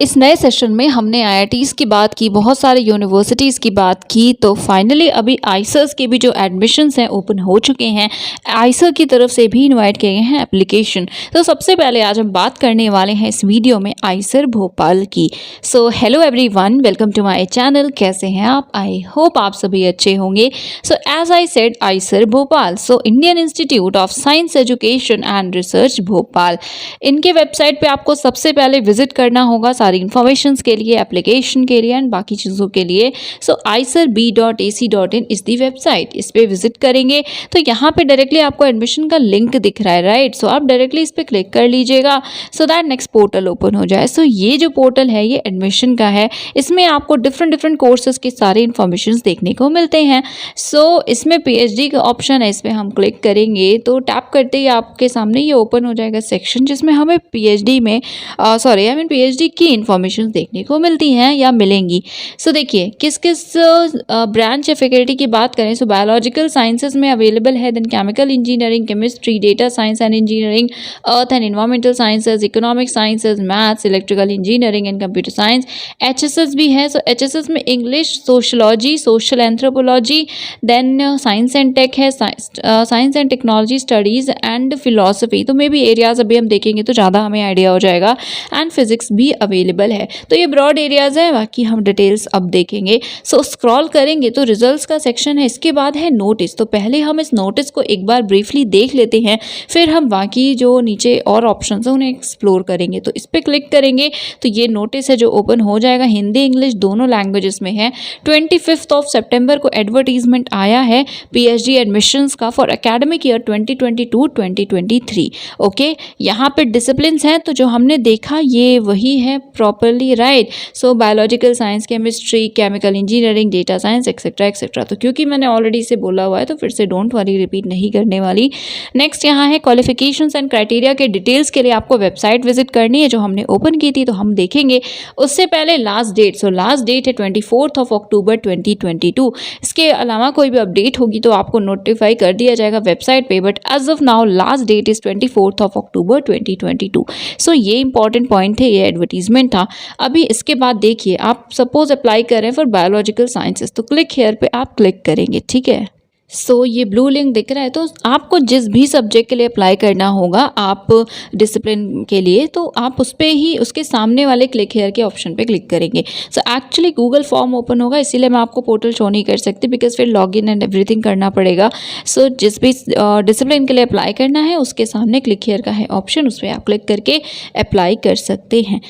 इस नए सेशन में हमने आईआईटीज़ की बात की, बहुत सारे यूनिवर्सिटीज़ की बात की, तो फाइनली अभी आइसर्स के भी जो एडमिशन्स हैं ओपन हो चुके हैं। आइसर की तरफ से भी इनवाइट किए गए हैं एप्लीकेशन। तो सबसे पहले आज हम बात करने वाले हैं इस वीडियो में आइसर भोपाल की। So hello everyone, welcome to my channel. कैसे हैं आप? आई होप आप सभी अच्छे होंगे। So as I said, IISER Bhopal, so Indian Institute of Science Education and Research Bhopal. इनके वेबसाइट पे आपको सबसे पहले विजिट करना होगा सारी इन्फॉर्मेशंस के लिए, एप्लीकेशन के लिए एंड बाकी चीज़ों के लिए। सो iser.b.ac.in इस दी वेबसाइट, इस पे विजिट करेंगे तो यहाँ पे डायरेक्टली आपको एडमिशन का लिंक दिख रहा है, राइट। सो आप डायरेक्टली इस पे क्लिक कर लीजिएगा so that next portal open हो जाए। सो ये जो पोर्टल है ये एडमिशन का है। इसमें आपको डिफरेंट डिफरेंट कोर्सेज के सारे इन्फॉर्मेशन देखने को मिलते हैं। सो इसमें पीएचडी का ऑप्शन है, इस पर हम क्लिक करेंगे तो टैप करते ही आपके सामने ये ओपन हो जाएगा सेक्शन, जिसमें हमें पीएचडी में पीएचडी की इन्फॉर्मेशन देखने को मिलती हैं या मिलेंगी। सो देखिए किस किस ब्रांच या फैकल्टी की बात करें, सो बायोलॉजिकल साइंसेज में अवेलेबल है, then chemical engineering, chemistry, data science and engineering, earth and environmental sciences, economic sciences, maths, electrical engineering and computer science. HSS भी है। सो एचएसएस में English, sociology, social anthropology, then science and tech है, science and technology studies and philosophy. तो मे भी areas अभी हम देखेंगे तो ज़्यादा हमें आइडिया हो जाएगा। एंड फिजिक्स भी अवेलेबल है। तो ये ब्रॉड एरियाज है, बाकी हम डिटेल्स अब देखेंगे। सो स्क्रॉल करेंगे तो रिजल्ट्स का सेक्शन है, इसके बाद है नोटिस। तो पहले हम इस नोटिस को एक बार ब्रीफली देख लेते हैं, फिर हम बाकी जो नीचे और ऑप्शन है उन्हें एक्सप्लोर करेंगे। तो इस पर क्लिक करेंगे तो ये नोटिस है जो ओपन हो जाएगा। हिंदी इंग्लिश दोनों लैंग्वेजेस में है। 25 सितंबर को एडवर्टीजमेंट आया है पीएचडी एडमिशंस का फॉर एकेडमिक ईयर 2022-2023। ओके, यहाँ पे डिसिप्लिन्स हैं तो जो हमने देखा ये वही है properly, right. So biological science, chemistry, chemical engineering, data science etcetera etcetera. तो क्योंकि मैंने ऑलरेडी इसे बोला हुआ है तो फिर से डोंट वरी, रिपीट नहीं करने वाली। नेक्स्ट यहाँ है क्वालिफिकेशंस एंड क्राइटेरिया के डिटेल्स के लिए आपको वेबसाइट विजिट करनी है जो हमने ओपन की थी, तो हम देखेंगे। उससे पहले last date, so last date है 24 अक्टूबर 2022। इसके अलावा कोई भी अपडेट होगी तो आपको नोटिफाई कर दिया जाएगा वेबसाइट पे, but as of now last date is 24 October 2022। So ये इंपॉर्टेंट पॉइंट है, ये एडवर्टीजमेंट था। अभी इसके बाद देखिए, आप सपोज अप्लाई कर रहे हैं फॉर बायोलॉजिकल साइंसेस, तो क्लिक हेयर पे आप क्लिक करेंगे, ठीक है। सो ये ब्लू लिंक दिख रहा है, तो आपको जिस भी सब्जेक्ट के लिए अप्लाई करना होगा, आप डिसिप्लिन के लिए, तो आप उस पर ही उसके सामने वाले क्लिक हेयर के ऑप्शन पे क्लिक करेंगे। So actually Google form open होगा, इसीलिए मैं आपको पोर्टल शो नहीं कर सकती, बिकॉज फिर लॉगिन एंड एवरीथिंग करना पड़ेगा। सो जिस भी डिसिप्लिन के लिए अप्लाई करना है उसके सामने क्लिक हेयर का है ऑप्शन, उस पर आप क्लिक करके अप्लाई कर सकते हैं।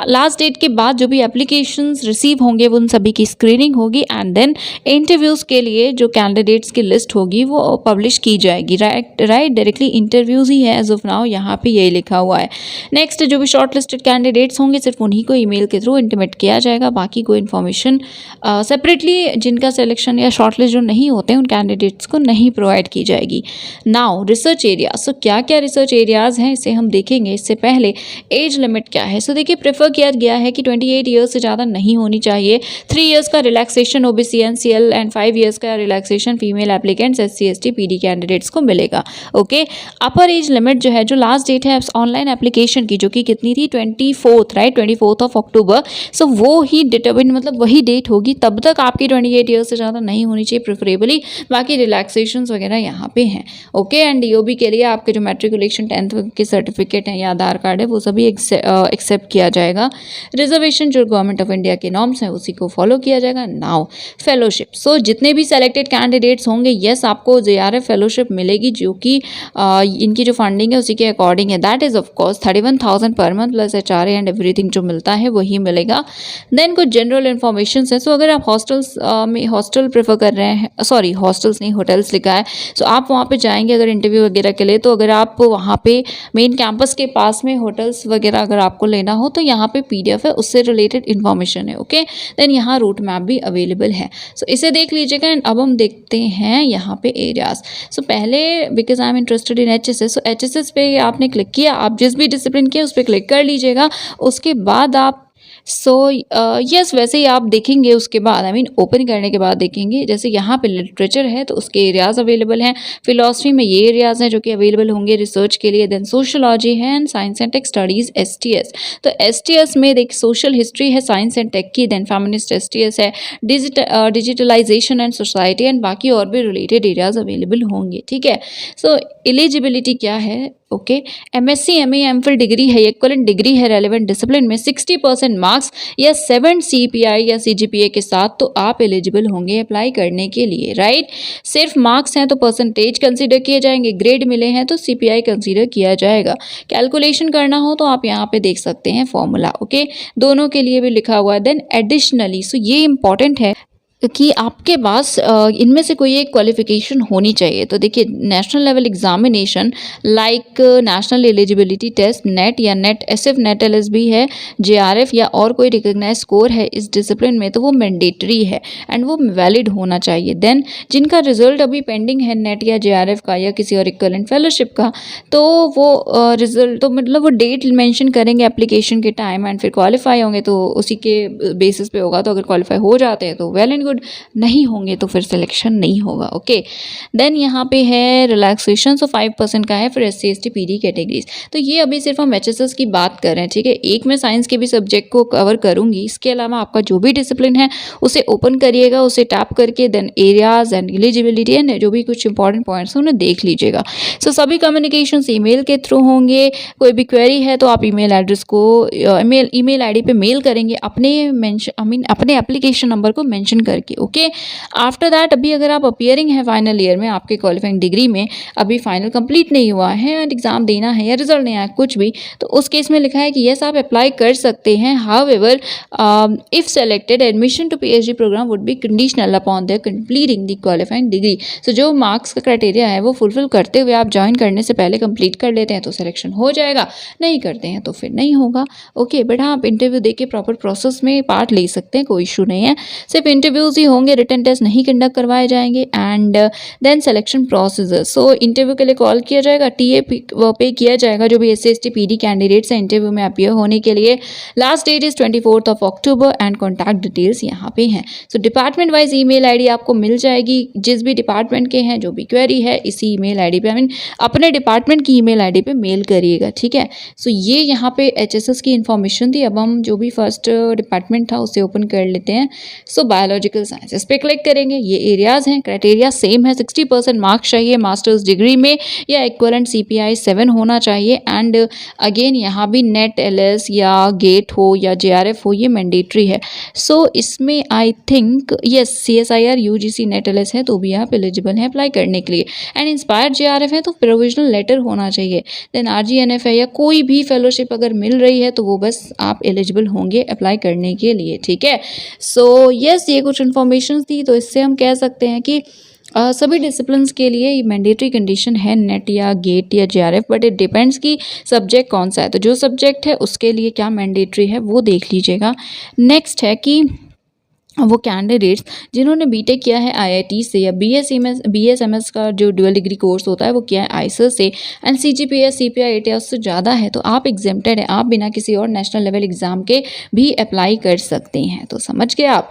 लास्ट डेट के बाद जो भी एप्लीकेशन रिसीव होंगे उन सभी की स्क्रीनिंग होगी एंड देन इंटरव्यूज़ के लिए जो कैंडिडेट्स की लिस्ट होगी वो पब्लिश की जाएगी, राइट। डायरेक्टली इंटरव्यूज ही है एज ऑफ नाउ, यहाँ पे यही लिखा हुआ है। नेक्स्ट जो भी शॉर्ट लिस्टेड कैंडिडेट्स होंगे सिर्फ उन्हीं को ईमेल के थ्रू इंटीमेट किया जाएगा, बाकी कोई इन्फॉर्मेशन सेपरेटली जिनका सिलेक्शन या शॉर्ट लिस्ट जो नहीं होते हैं उन कैंडिडेट्स को नहीं प्रोवाइड की जाएगी। नाउ रिसर्च एरिया, सो क्या क्या रिसर्च एरियाज हैं इसे हम देखेंगे। इससे पहले एज लिमिट क्या है, सो देखिए प्रेफर किया गया है कि 28 ईयर्स से ज़्यादा नहीं होनी चाहिए। 3 ईयर्स का relaxation OBC NCL and 5 years का relaxation female applicants SC ST PD candidates को मिलेगा। ओके, अपर एज लिमिट जो है, जो लास्ट डेट है ऑनलाइन एप्लीकेशन की, जो कि कितनी थी 24, राइट, 24 अक्टूबर। सो वो ही डिटरमिन, मतलब वही डेट होगी, तब तक आपकी 28 ईयर्स से ज़्यादा नहीं होनी चाहिए प्रेफरेबली। बाकी रिलैक्सेशन वगैरह यहाँ पे हैं। ओके, एंड DOB के लिए आपके जो मैट्रिकुलेशन 10th के सर्टिफिकेट हैं या आधार कार्ड है वो सभी एक्सेप्ट किया जाएगा। रिजर्वेशन जो गवर्नमेंट ऑफ इंडिया के नॉर्म्स हैं उसी को फॉलो किया जाएगा। नाउ फेलोशिप, सो जितने भी सेलेक्टेड कैंडिडेट्स होंगे, यस आपको JRF फेलोशिप मिलेगी, जो कि इनकी जो फंडिंग है उसी के अकॉर्डिंग है। That is of course 31,000 per month plus HRA and everything जो मिलता है वही मिलेगा। देन कुछ जनरल इन्फॉर्मेशन है। सो अगर आप हॉस्टल्स में हॉस्टल प्रेफर कर रहे हैं, सॉरी हॉस्टल्स नहीं होटल्स लिखा है, सो आप वहाँ पे जाएंगे अगर इंटरव्यू वगैरह के लिए, तो अगर आप वहाँ पे मेन कैंपस के पास में होटल्स वगैरह अगर आपको लेना हो तो यहाँ पे PDF है, उससे रिलेटेड इन्फॉर्मेशन है। ओके, देन यहाँ रूट मैप भी अवेलेबल है। सो इसे देख लीजिएगा। एंड अब हम देखते हैं यहाँ पे एरियाज। सो पहले because I am interested in HSS, so HSS पे आपने क्लिक किया, आप जिस भी डिसिप्लिन के उस पर क्लिक कर लीजिएगा। उसके बाद आप सो यस, वैसे ही आप देखेंगे उसके बाद ओपन करने के बाद देखेंगे, जैसे यहाँ पे लिटरेचर है तो उसके एरियाज़ अवेलेबल हैं, फिलॉसफी में ये एरियाज़ हैं जो कि अवेलेबल होंगे रिसर्च के लिए, देन सोशोलॉजी है and science and tech studies STS। तो STS में देख सोशल हिस्ट्री है साइंस एंड टेक की, देन फेमिनिस्ट STS है, डिजिटलाइजेशन एंड सोसाइटी एंड बाकी और भी रिलेटेड एरियाज़ अवेलेबल होंगे। ठीक है, सो एलिजिबिलिटी क्या है? Okay, MSc MA MPhil degree है, इक्वलेंट डिग्री है रेलेवेंट डिसिप्लिन में 60% मार्क्स या 7 CPI या CGPA के साथ तो आप एलिजिबल होंगे अप्लाई करने के लिए, राइट। सिर्फ मार्क्स हैं तो परसेंटेज कंसीडर किए जाएंगे, ग्रेड मिले हैं तो CPI कंसीडर किया जाएगा। कैलकुलेशन करना हो तो आप यहाँ पे देख सकते हैं फॉर्मूला, ओके, दोनों के लिए भी लिखा हुआ है। देन एडिशनली, सो ये इंपॉर्टेंट है कि आपके पास इनमें से कोई एक क्वालिफिकेशन होनी चाहिए। तो देखिए, national level examination like National Eligibility Test NET या नेट SF नेट LSB है, JRF या और कोई रिकग्नाइज स्कोर है इस डिसिप्लिन में तो वो मैंडेटरी है एंड वो वैलिड होना चाहिए। देन जिनका रिजल्ट अभी पेंडिंग है नेट या JRF का या किसी और इक्विवेलेंट फेलोशिप का, तो वो रिजल्ट तो मतलब वो डेट मेंशन करेंगे एप्लीकेशन के टाइम एंड फिर क्वालिफाई होंगे तो उसी के बेसिस पे होगा। तो अगर क्वालिफाई हो जाते हैं तो वेल एंड गुड, नहीं होंगे तो फिर सिलेक्शन नहीं होगा। ओके, देन यहाँ पे है रिलैक्सेशन, सो 5% का है फिर SC ST PD कैटेगरीज। तो ये अभी सिर्फ हम HSS की बात कर रहे हैं, ठीक है। एक मैं साइंस के भी सब्जेक्ट को कवर करूंगी, इसके अलावा आपका जो भी डिसिप्लिन है उसे ओपन करिएगा, उसे टैप करके then areas and eligibility and जो भी कुछ इंपॉर्टेंट पॉइंट्स हैं उन्हें देख लीजिएगा। सो सभी कम्युनिकेशन ईमेल के थ्रू होंगे। कोई भी क्वेरी है तो आप ईमेल एड्रेस को ईमेल ID पे मेल करेंगे अपने एप्लीकेशन नंबर को मेंशन करके, ओके। आफ्टर दैट अभी अगर आप अपियरिंग है फाइनल ईयर में, आपके क्वालिफाइंग डिग्री में अभी फाइनल कंप्लीट नहीं हुआ है एंड एग्जाम देना है या रिजल्ट नहीं आया कुछ भी, तो उस केस में लिखा है कि यस आप अप्लाई कर सकते हैं। However if selected admission to PhD program would be conditional upon their completing the qualifying degree. So जो मार्क्स का क्राइटेरिया है वो फुलफिल करते हुए आप ज्वाइन करने से पहले कंप्लीट कर लेते हैं तो सिलेक्शन हो जाएगा, नहीं करते हैं तो फिर नहीं होगा, ओके। बट हाँ, आप इंटरव्यू दे के प्रॉपर प्रोसेस में पार्ट ले सकते हैं, कोई इशू नहीं है। सिर्फ इंटरव्यूज ही होंगे, रिटन टेस्ट नहीं कंडक्ट करवाए जाएंगे and then selection procedure. So interview के लिए कॉल किया जाएगा, TA पे किया जाएगा जो भी SC ST PD कैंडिडेट्स हैं इंटरव्यू में अपीयर होने के लिए। Last date is 24 October and contact details यहाँ पे हैं। So department wise email ID आपको मिल जाएगी, जिस भी डिपार्टमेंट के हैं जो भी क्वेरी है इसी ईमेल ID पे अपने डिपार्टमेंट की ईमेल ID पे मेल करिएगा, ठीक है। सो ये यहाँ पे HSS की इन्फॉर्मेशन थी। अब हम जो भी फर्स्ट डिपार्टमेंट था उसे ओपन कर लेते हैं। सो बायोलॉजिकल साइंस, इस पे क्लिक करेंगे। ये एरियाज हैं, क्राइटेरिया सेम है, 60% मार्क्स चाहिए मास्टर्स डिग्री में या इक्विवेलेंट CPI 7 होना चाहिए एंड अगेन यहाँ भी नेट LS या गेट हो या JRF हो ये मैंडेटरी है। सो इसमें I think yes CSIR UGC net LS है तो भी आप एलिजिबल हैं अप्लाई करने के लिए एंड इंस्पायर JRF है तो प्रोविजनल लेटर होना चाहिए। देन RGNF है या कोई भी फेलोशिप अगर मिल रही है तो वो बस आप एलिजिबल होंगे अप्लाई करने के लिए, ठीक है। सो यस, ये कुछ इन्फॉर्मेशन थी। तो इससे हम कह सकते हैं कि सभी डिसिप्लिन्स के लिए ये मैंडेटरी कंडीशन है नेट या गेट या JRF, बट इट डिपेंड्स कि सब्जेक्ट कौन सा है। तो जो सब्जेक्ट है उसके लिए क्या मैंडेटरी है वो देख लीजिएगा। नेक्स्ट है कि वो कैंडिडेट्स जिन्होंने BTech किया है IIT से या BSMS का जो ड्यूअल डिग्री कोर्स होता है वो किया है IISER से एंड CGPA CPI 8 से ज़्यादा है तो आप एग्जेम्प्टेड हैं, आप बिना किसी और नेशनल लेवल एग्ज़ाम के भी अप्लाई कर सकते हैं। तो समझ गए आप।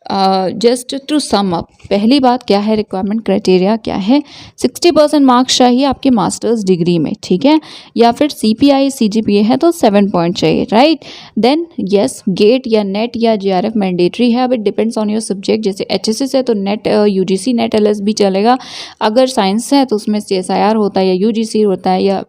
जस्ट टू सम अप, पहली बात क्या है, रिक्वायरमेंट क्राइटेरिया क्या है, 60% मार्क्स चाहिए आपके मास्टर्स डिग्री में, ठीक है, या फिर CPI CGPA है तो 7 पॉइंट चाहिए, राइट। देन यस गेट या नेट या JRF मैंडेटरी है। अब it depends on your subject, जैसे HSS है तो नेट UGC नेट LS भी चलेगा, अगर साइंस है तो उसमें CSIR होता है या UGC होता है या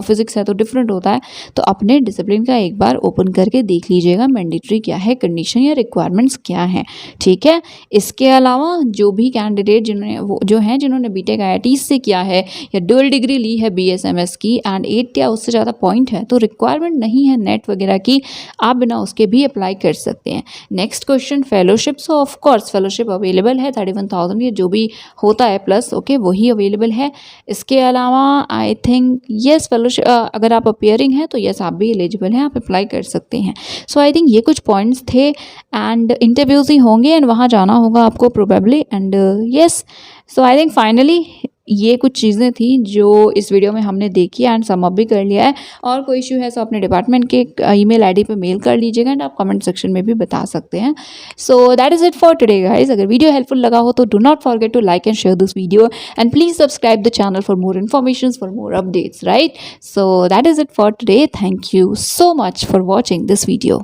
फिजिक्स है तो डिफरेंट होता है। तो अपने डिसिप्लिन का एक बार ओपन करके देख लीजिएगा मैंडेटरी क्या है, कंडीशन या रिक्वायरमेंट्स क्या हैं, ठीक है। इसके अलावा जो भी कैंडिडेट जिन्होंने BTech IIT से किया है या डुअल डिग्री ली है BSMS की एंड 8 या उससे ज़्यादा पॉइंट है तो रिक्वायरमेंट नहीं है नेट वगैरह की, आप बिना उसके भी अप्लाई कर सकते हैं। Next question, fellowship. So of course fellowship available है 31,000 ये जो भी होता है प्लस, ओके, वही अवेलेबल है। इसके अलावा आई थिंक यस फेलोशिप अगर आप अपियरिंग हैं तो यस आप भी एलिजिबल हैं, आप अप्लाई कर सकते हैं। सो आई थिंक ये कुछ पॉइंट्स थे एंड इंटरव्यूज ही होंगे एंड वहाँ जाना होगा आपको probably and yes. So I think finally ये कुछ चीज़ें थी जो इस वीडियो में हमने देखी एंड सम अप भी कर लिया है। और कोई इश्यू है तो अपने डिपार्टमेंट के ईमेल आईडी पे मेल कर लीजिएगा एंड आप कमेंट सेक्शन में भी बता सकते हैं। So that is it for today guys. अगर वीडियो हेल्पफुल लगा हो तो do not forget to like and share this video and please subscribe the channel for more information, for more updates, right? So that is it for today. Thank you so much for watching this video.